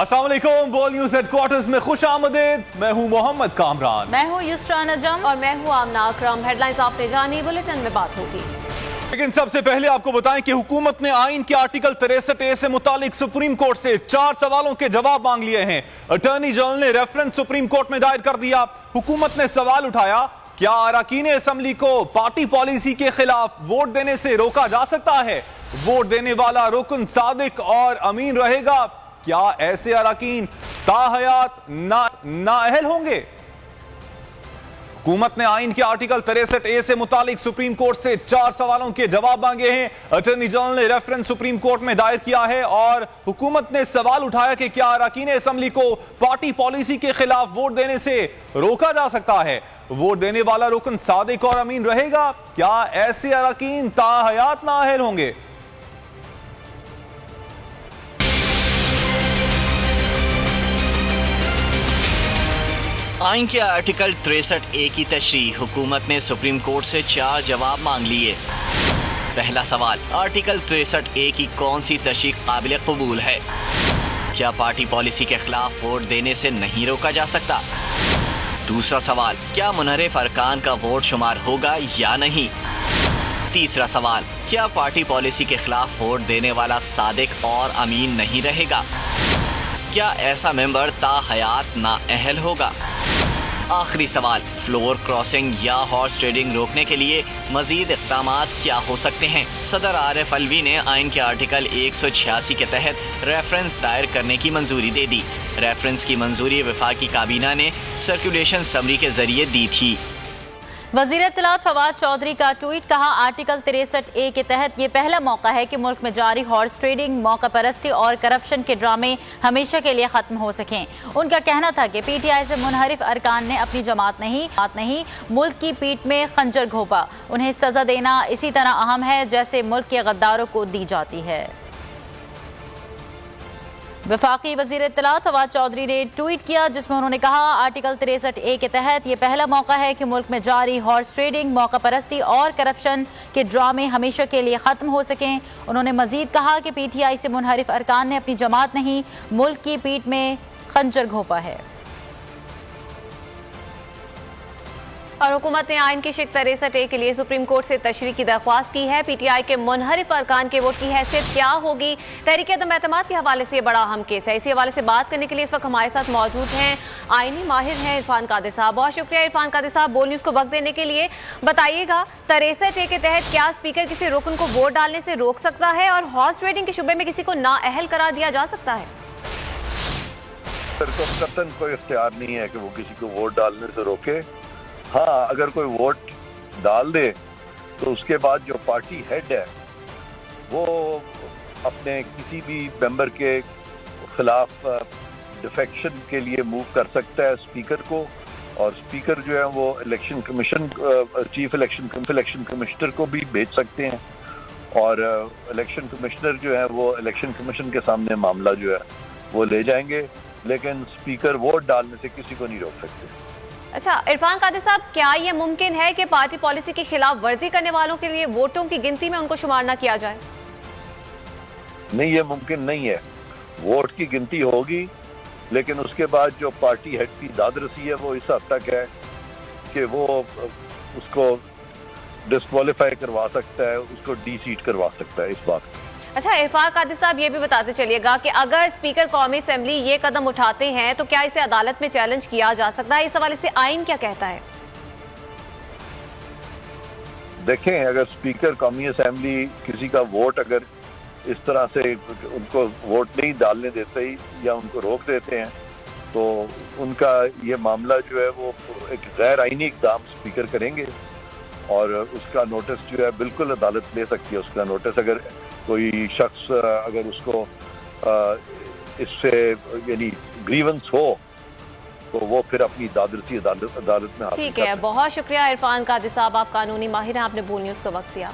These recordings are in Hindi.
अस्सलाम वालेकुम। बोल न्यूज हेडक्वार्टर्स में खुश आमदीद। मैं हूं मोहम्मद कामरान। मैं हूं युसरा नजम और मैं हूं आमना अकरम। हेडलाइंस आपने जानी, बुलेटिन में बात होगी। लेकिन सबसे पहले आपको बताएं कि हुकूमत ने आइन के आर्टिकल 63A से मुतालिक सुप्रीम कोर्ट से 4 सवालों के जवाब मांग लिए हैं। अटॉर्नी जनरल ने रेफरेंस सुप्रीम कोर्ट में दायर कर दिया। हुकूमत ने सवाल उठाया, क्या अरकान असम्बली को पार्टी पॉलिसी के खिलाफ वोट देने से रोका जा सकता है? वोट देने वाला रुकन सादिक और अमीन रहेगा? क्या ऐसे अरकान ताहयात नाअहल होंगे? हुकूमत ने आइन के आर्टिकल 63A से मुतालिक सुप्रीम कोर्ट से 4 सवालों के जवाब मांगे हैं। अटॉर्नी जनरल ने रेफरेंस सुप्रीम कोर्ट में दायर किया है और हुकूमत ने सवाल उठाया कि क्या अरकान असम्बली को पार्टी पॉलिसी के खिलाफ वोट देने से रोका जा सकता है? वोट देने वाला रुकन सादिक और अमीन रहेगा? क्या ऐसे अरकान ताहयात नाअहल होंगे? आइन के आर्टिकल 63A की तशरीह हुकूमत ने सुप्रीम कोर्ट से 4 जवाब मांग लिए। पहला सवाल, आर्टिकल 63A की कौन सी तशरीह काबिल कबूल है? क्या पार्टी पॉलिसी के खिलाफ वोट देने से नहीं रोका जा सकता? दूसरा सवाल, क्या मुनहरिफ अरकान का वोट शुमार होगा या नहीं? तीसरा सवाल, क्या पार्टी पॉलिसी के खिलाफ वोट देने वाला सादिक और अमीन नहीं रहेगा? क्या ऐसा मेंबर ताहयात नाअहल होगा? आखिरी सवाल, फ्लोर क्रॉसिंग या हॉर्स ट्रेडिंग रोकने के लिए मजीद इक़दामात क्या हो सकते हैं? सदर आरिफ अलवी ने आइन के आर्टिकल 186 के तहत रेफरेंस दायर करने की मंजूरी दे दी। रेफरेंस की मंजूरी वफाकी काबीना ने सर्कुलेशन समरी के जरिए दी थी। वज़ीर इत्तलात फवाद चौधरी का ट्वीट, कहा आर्टिकल 63A के तहत ये पहला मौका है कि मुल्क में जारी हॉर्स ट्रेडिंग, मौका परस्ती और करप्शन के ड्रामे हमेशा के लिए खत्म हो सकें। उनका कहना था कि PTI से मुनहरिफ अरकान ने अपनी जमात नहीं मुल्क की पीठ में खंजर घोंपा। उन्हें सजा देना इसी तरह अहम है जैसे मुल्क के गद्दारों को दी जाती है। वफाकी वज़ीर इत्तलात फवाद चौधरी ने ट्वीट किया जिसमें उन्होंने कहा आर्टिकल 63A के तहत ये पहला मौका है कि मुल्क में जारी हॉर्स ट्रेडिंग, मौका परस्ती और करप्शन के ड्रामे हमेशा के लिए ख़त्म हो सकें। उन्होंने मजीद कहा कि PTI से मुनहरिफ अरकान ने अपनी जमात नहीं मुल्क की पीठ में खंजर घोंपा है। और हुकूमत ने आइन की शिक 63A के लिए सुप्रीम कोर्ट से तशरीह की दरख्वास्त की है। PTI के मुनहरिफ अरकान के वोट की हैसियत क्या होगी? तहरीक अदम एतमाद के हवाले से ये बड़ा अहम केस है। इसी हवाले से बात करने के लिए इस वक्त हमारे साथ मौजूद हैं आइनी माहिर हैं इरफान कादिर साहब। बहुत शुक्रिया इरफान कादिर साहब, बोल न्यूज़ को वक्त देने के लिए। बताइएगा, 63A के तहत क्या स्पीकर किसी रुकन को वोट डालने से रोक सकता है और हॉर्स ट्रेडिंग के शुबे में किसी को नाअहल करार दिया जा सकता है? कतन कोई इख्तियार नहीं है कि वो किसी को वोट डालने से रोके। हाँ, अगर कोई वोट डाल दे तो उसके बाद जो पार्टी हेड है वो अपने किसी भी मेंबर के खिलाफ डिफेक्शन के लिए मूव कर सकता है स्पीकर को, और स्पीकर जो है वो election commission chief election commissioner को भी भेज सकते हैं, और इलेक्शन कमिश्नर जो है वो इलेक्शन कमीशन के सामने मामला जो है वो ले जाएंगे, लेकिन स्पीकर वोट डालने से किसी को नहीं रोक सकते। अच्छा इरफान कादिर साहब, क्या ये मुमकिन है कि पार्टी पॉलिसी की खिलाफ वर्जी करने वालों के लिए वोटों की गिनती में उनको शुमार ना किया जाए? नहीं, ये मुमकिन नहीं है। वोट की गिनती होगी, लेकिन उसके बाद जो पार्टी हेड की दादरसी है वो इस हद तक है कि वो उसको डिस्क्वालीफाई करवा सकता है, उसको डी-सीट करवा सकता है इस बात को। अच्छा इरफान कादिर साहब, ये भी बताते चलिएगा कि अगर स्पीकर कौमी असेंबली ये कदम उठाते हैं तो क्या इसे अदालत में चैलेंज किया जा सकता है? इस हवाले से आइन क्या कहता है? देखें, अगर स्पीकर कौमी असेंबली किसी का वोट अगर इस तरह से उनको वोट नहीं डालने देते या उनको रोक देते हैं तो उनका ये मामला जो है वो एक गैर आइनी इक़दाम स्पीकर करेंगे, और उसका नोटिस जो है बिल्कुल अदालत ले सकती है। उसका नोटिस अगर कोई शख्स अगर उसको इससे यानी ग्रीवेंस हो तो वो फिर अपनी दादरसी अदालत में। ठीक है, बहुत शुक्रिया इरफान कादिर साहब, आप कानूनी माहिर हैं, आपने बोल न्यूज़ का वक्त दिया।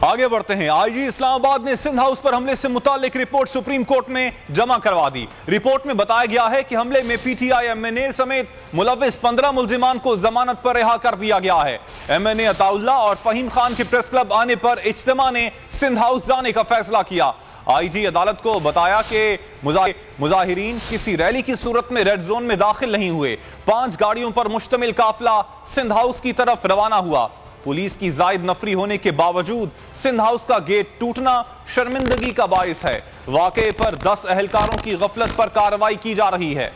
आगे बढ़ते हैं। आईजी इस्लामाबाद ने सिंध हाउस पर हमले से मुतालिक रिपोर्ट सुप्रीम कोर्ट में जमा करवा दी। रिपोर्ट में बताया गया है कि हमले में पीटीआई एमएनए समेत मुलविस 15 मुल्जिमान को जमानत पर रिहा कर दिया गया है। एमएनए अताउल्लाह और फहीम खान के प्रेस क्लब आने पर इज्तिमा ने सिंध हाउस जाने का फैसला किया। आईजी अदालत को बताया कि मुजाहिरीन किसी रैली की सूरत में रेड जोन में दाखिल नहीं हुए। 5 गाड़ियों पर मुश्तमिल काफिला सिंध हाउस की तरफ रवाना हुआ। पुलिस की जायद नफरी होने के बावजूद सिंध हाउस का गेट टूटना शर्मिंदगी का बाइस है। वाकये पर 10 अहलकारों की गफलत पर कार्रवाई की जा रही है।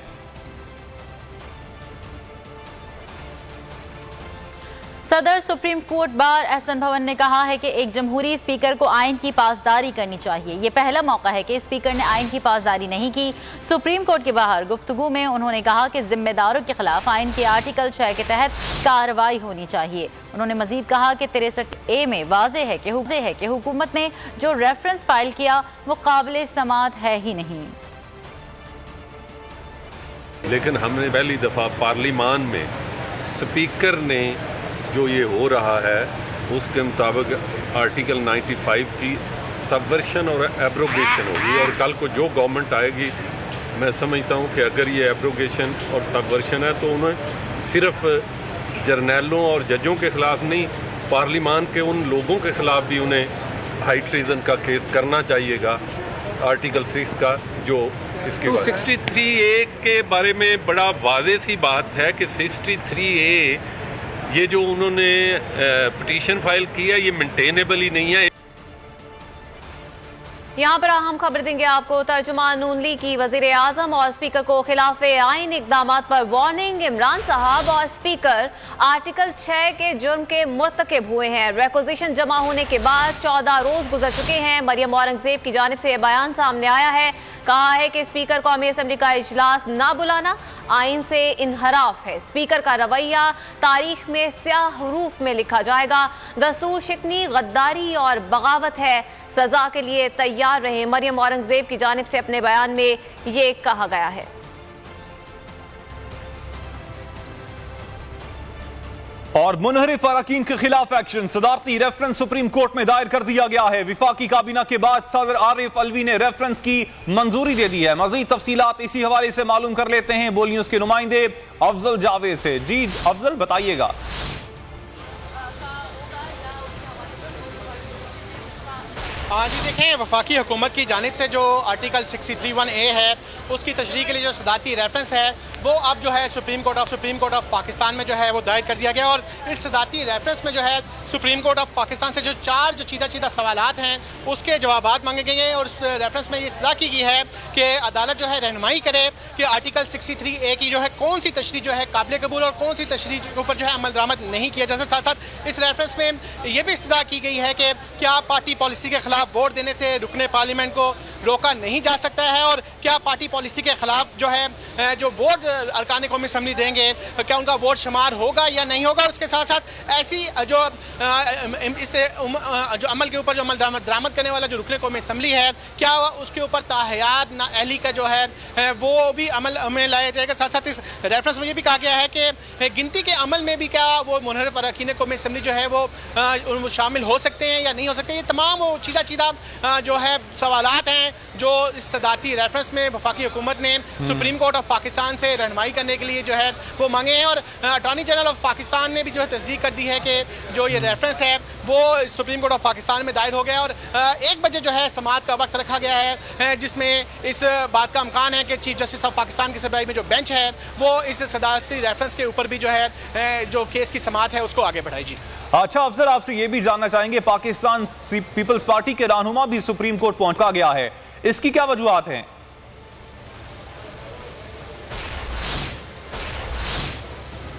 सदर सुप्रीम कोर्ट बार एहसन भवन ने कहा है कि एक जमहूरी स्पीकर को आइन की पासदारी करनी चाहिए। ये पहला मौका है कि स्पीकर ने आइन की पासदारी नहीं की। सुप्रीम कोर्ट के बाहर गुफ्तगू में उन्होंने कहा कि जिम्मेदारों के खिलाफ आइन के आर्टिकल 6 के तहत कार्रवाई होनी चाहिए। उन्होंने मजीद कहा कि 63A में वाज़ेह है कि हुकूमत ने जो रेफरेंस फाइल किया वो काबिल समाअत है ही नहीं। लेकिन हमने पहली दफ़ा पार्लियामान में स्पीकर ने जो ये हो रहा है उसके मुताबिक आर्टिकल 95 की सबवर्शन और एब्रोगेशन होगी। और कल को जो गवर्नमेंट आएगी, मैं समझता हूँ कि अगर ये एब्रोगेशन और सबवर्शन है तो उन्हें सिर्फ जर्नैलों और जजों के ख़िलाफ़ नहीं, पार्लियामान के उन लोगों के ख़िलाफ़ भी उन्हें हाई ट्रीजन का केस करना चाहिएगा। आर्टिकल 6 का जो इसके 63A के बारे में बड़ा वाज़ेह सी बात है कि 63A ये जो उन्होंने पिटीशन फाइल किया ये मेंटेनेबल ही नहीं है। यहाँ पर हम खबर देंगे आपको। तर्जुमान नून लीग की वजीर आजम और स्पीकर को खिलाफ आइन इकदाम पर वार्निंग। इमरान साहब और स्पीकर आर्टिकल 6 के जुर्म के मुर्तकिब हुए हैं। रिक्वेजिशन जमा होने के बाद 14 रोज गुजर चुके हैं। मरियम औरंगजेब की जानिब से बयान सामने आया है। कहा है कि स्पीकर कौमी असम्बली का इजलास ना बुलाना आइन से इनहराफ है। स्पीकर का रवैया तारीख में स्याह हरूफ में लिखा जाएगा। दस्तूर शिकनी, गद्दारी और बगावत है। सजा के लिए तैयार रहे। मरियम औरंगजेब की जानिब से अपने बयान में ये कहा गया है। और मुनहरिफ अरकान के खिलाफ एक्शन। सदारती रेफरेंस सुप्रीम कोर्ट में दायर कर दिया गया है। विफाकी काबीना के बाद सदर आरिफ अलवी ने रेफरेंस की मंजूरी दे दी है। मजीद तफसीलात इसी हवाले से मालूम कर लेते हैं बोल न्यूज के नुमाइंदे अफजल जावेद से। जी अफजल, बताइएगा। जी देखें, वफाकी हुकूमत की जानिब से जो आर्टिकल 63(1)A है उसकी तशरीह के लिए जो सदारती रेफरेंस है वो अब जो है सुप्रीम कोर्ट ऑफ पाकिस्तान में जो है वो दायर कर दिया गया। और इस सदारती रेफरेंस में जो है सुप्रीम कोर्ट ऑफ पाकिस्तान से जो 4 चीदा सवालात हैं उसके जवाबात मांगे गए। और उस रेफरेंस में ये इस्तदा की गई है कि अदालत जो है रहनुमाई करे कि आर्टिकल 63A की जो है कौन सी तशरीह जो है काबिल कबूल और कौन सी तशरीह के ऊपर जो है अमल दरामद नहीं किया जा सकता। साथ साथ इस रेफरेंस में ये भी इस्तदा की गई है कि क्या पार्टी पॉलिसी के खिलाफ वोट देने से रुकने पार्लियामेंट को रोका नहीं जा सकता है, और क्या पार्टी पॉलिसी के खिलाफ जो है जो वोट अरकान कौमी असम्बली देंगे क्या उनका वोट शुमार होगा या नहीं होगा। और उसके साथ साथ ऐसी जो इससे जो अमल के ऊपर जो अमल दरामद करने वाला जो रुकने कौमी असम्बली है क्या उसके ऊपर ताहयात ना अहली का जो है वो भी अमल में लाया जाएगा। साथ साथ इस रेफरेंस में ये भी कहा गया है कि गिनती के अमल में भी क्या वो मुनहरिफ अरकान कौमी असम्बली जो है वो शामिल हो सकते हैं या नहीं हो सकते। ये तमाम वो चीज़ा जो है सवालात हैं जो इस सदारती रेफरेंस में वफाकी हुकूमत ने सुप्रीम कोर्ट ऑफ पाकिस्तान से रहनुमाई करने के लिए जो है वो मांगे हैं। और अटॉर्नी जनरल ऑफ पाकिस्तान ने भी जो है तस्दीक कर दी है कि जो ये रेफरेंस है वो सुप्रीम कोर्ट ऑफ पाकिस्तान में दायर हो गया। और 1 बजे जो है समाअत का वक्त रखा गया है जिसमें इस बात का इम्कान है कि चीफ जस्टिस ऑफ पाकिस्तान की सरबराही में जो बेंच है वो इस सदारती रेफरेंस के ऊपर भी जो है जो केस की समाअत है उसको आगे बढ़ाई। जी अच्छा अफसर, आपसे ये भी जानना चाहेंगे, पाकिस्तान पीपल्स पार्टी के रहनुमा भी सुप्रीम कोर्ट पहुंचा गया है, इसकी क्या वजूहात हैं?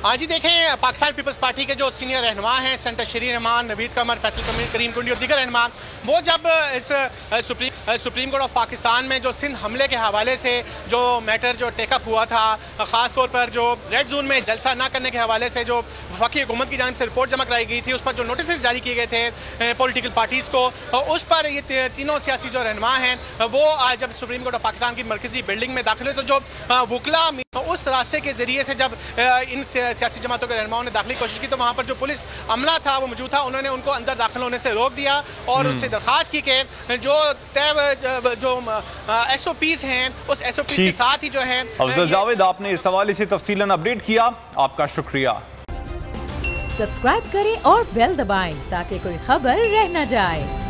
हाँ जी देखें, पाकिस्तान पीपल्स पार्टी के जो सीनियर रहनुमा हैं सेंटर शरीर रहमान, नवीद कमर, फैसल करीम कुंडी और दीगर रहनुमा, वो जब इस सुप्रीम कोर्ट ऑफ पाकिस्तान में जो सिंध हमले के हवाले से जो मैटर जो टेकअप हुआ था, ख़ास तौर पर जो रेड जोन में जलसा ना करने के हवाले से जो वफाकी हुकूमत की जानिब से रिपोर्ट जमा कराई गई थी, उस पर जो नोटिस जारी किए गए थे पॉलिटिकल पार्टीज़ को, उस पर ये तीनों सियासी जो रहनुमा हैं वो आज जब सुप्रीम कोर्ट ऑफ पाकिस्तान की मरकजी बिल्डिंग में दाखिल हुए तो जो वकला उस रास्ते के ज़रिए से जब इन सियासी जमातों के रहनुमाओं ने दाखिली कोशिश की तो वहाँ पर जो पुलिस अमला था वो मौजूद था, उन्होंने उनको अंदर दाखिल होने से रोक दिया और उनसे दरख्वास्त की कि जो SOPs हैं उस SOPs के साथ ही जो है। अफजल जावेद, आपने इस हवाले से तफसीलन अपडेट किया, आपका शुक्रिया। सब्सक्राइब करें और बेल दबाएं ताकि कोई खबर रह न जाए।